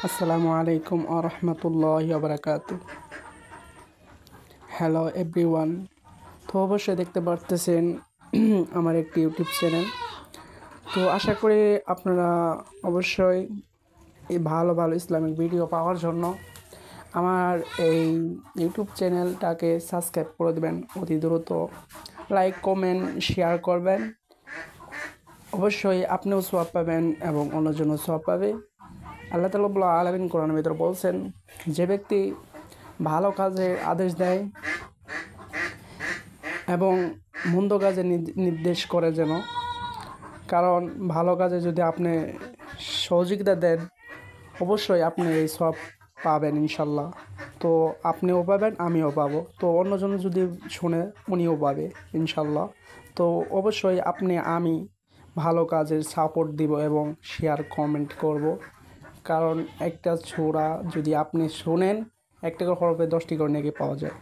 আসসালামু আলাইকুম ওয়া রাহমাতুল্লাহি ওয়া বারাকাতুহু। Hello everyone. তো অবশ্যই দেখতে পারতেছেন আমার একটি ইউটিউব চ্যানেল। তো আশা করি আপনারা অবশ্যই এই ভালো ভালো ইসলামিক ভিডিও পাওয়ার জন্য আমার এই ইউটিউব চ্যানেলটাকে সাবস্ক্রাইব করে দেবেন অতি দ্রুত। লাইক কমেন্ট শেয়ার করবেন। অবশ্যই আপনিও সওয়াব পাবেন এবং অন্যজনও সওয়াব পাবে। আল্লাহ তাআলা রাব্বুল আলামিন কোরআনের ভিতরে বলছেন, যে ব্যক্তি ভালো কাজের আদেশ দেয় এবং মন্দ কাজে নির্দেশ করে যেন, কারণ ভালো কাজে যদি আপনি সহযোগিতা দেন অবশ্যই আপনি এই সওয়াব পাবেন ইনশাল্লাহ। তো আপনিও পাবেন, আমিও পাবো। তো অন্যজন যদি শুনে উনিও পাবে ইনশাল্লাহ। তো অবশ্যই আমি ভালো কাজের সাপোর্ট দিব এবং শেয়ার কমেন্ট করব। কারণ একটা সূরা যদি আপনি শোনেন, একটা করে হরফে 10টি করে নেকি পাওয়া যায়।